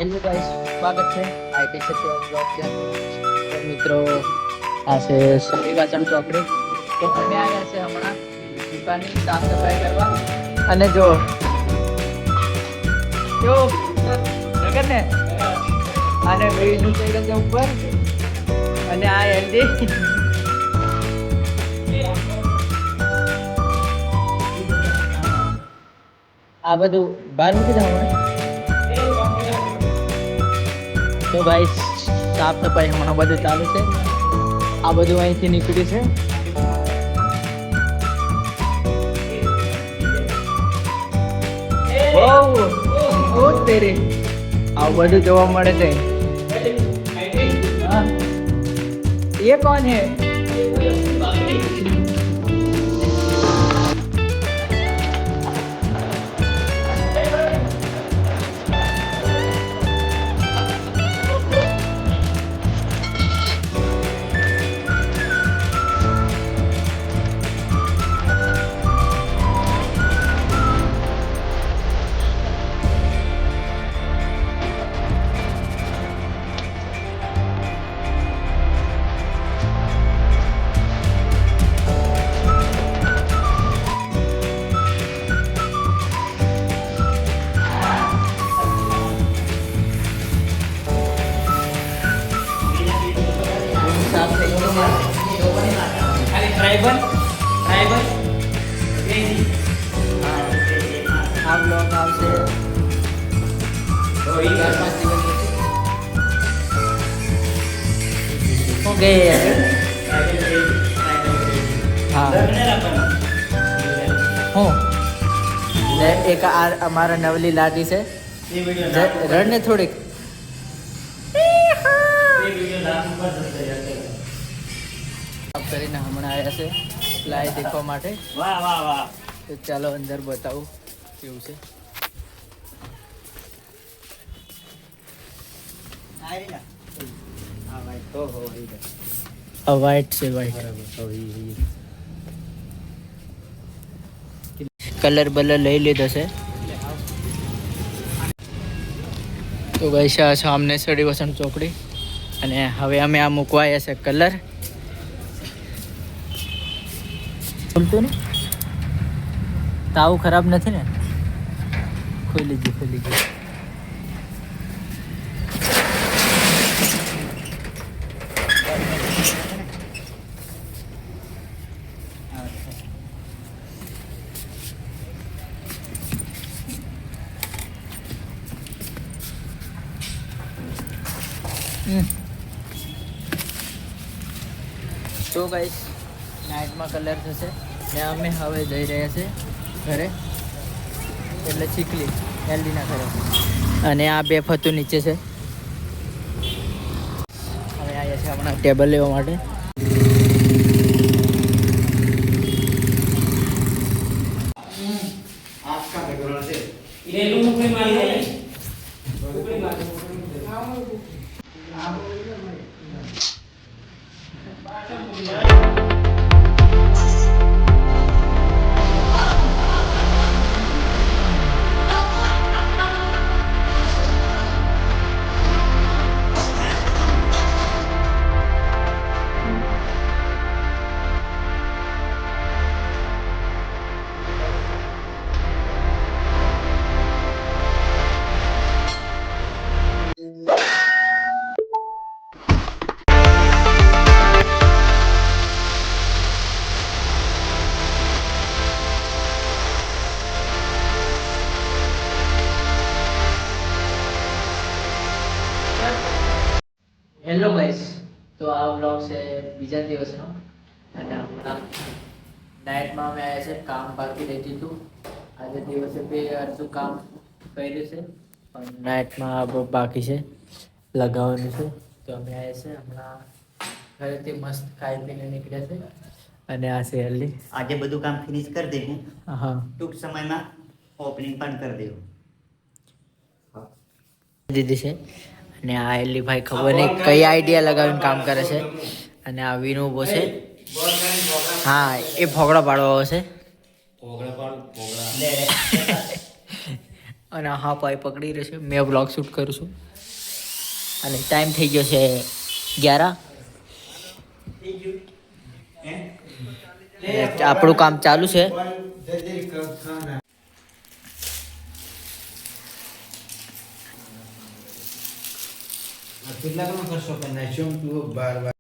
Hello guys, સ્વાગત છે IT Satya blog છે. તો મિત્રો, આ છે સરીવાચન ચોકડી. તો અમે આવ્યા છે હમણાં દુકાનની સાફ સફાઈ કરવા. અને જો નગર ને અને વેઈનું થઈ ગયું છે ઉપર. અને આ એલડી આ બધું બહાર મૂકી દઉં. તો ભાઈ સાફ સફાઈ હમણાં બધું ચાલુ છે. આ બધું અહીંથી નીકળ્યું છે. ઓ તેરે આવું બધું જોવા મળે છે. ये कौन है? આ બ્લોગ આવશે 4-5 દિવસ પછી. ઓકે હા હું એક આ અમારા નવલી લાડી છે. રડને થોડીક કરીને હમણાં આવ્યા છે લાઈ દેખવા માટે. વાહ વાહ વાહ. તો ચાલો અંદર બતાવું કેવું છે. વ્હાઈટ છે, વ્હાઈટ કલર બલર લઈ લીધો છે. તો ભાઈ સામને સડી વસંત ચોકડી. અને હવે અમે આ મૂકવા આવ્યા છે કલર. ખુલતું ને તાવું ખરાબ નથી ને? ખોલી ગયું. તો ગાઈસ નાઇટમાં કલર થશે ને અમે હવે જઈ રહ્યા છે ઘરે, એટલે ચીખલી એલડીના ઘરે. અને આ બે ફતું નીચે છે. હવે આવ્યા છે હમણાં ટેબલ લેવા માટે. હેલો ગાઈસ, તો આ વ્લોગ છે બીજા દિવસનો. અને હમણાં નાઇટમાં અમે આવ્યા છે. કામ બાકી રહેતું હતું. આજે દિવસે બે અડધું કામ કર્યું છે, પણ નાઇટમાં બાકી છે, લગાવવાનું છે. તો અમે આવ્યા છે હમણાં ઘરેથી મસ્ત ખાઈ પીને નીકળ્યા છે. અને આ છે હલ્દી. આજે બધું કામ ફિનિશ કરી દેવું. હા, ટૂંક સમયમાં ઓપનિંગ પણ કરી દેવું દીધી છે. અને આ એલી ભાઈ ખબર નહીં કઈ આઈડિયા લગાવીને કામ કરે છે. અને આ વિનુ ઉભો છે. હા, એ ભોગડા પાડવા છે. અને હા પાઈ પકડી રહેશે. મેં બ્લોગ શૂટ કરું છું. અને ટાઈમ થઈ ગયો છે 11. આપણું કામ ચાલુ છે. કેટલા કરશો કે નાખ્યો 12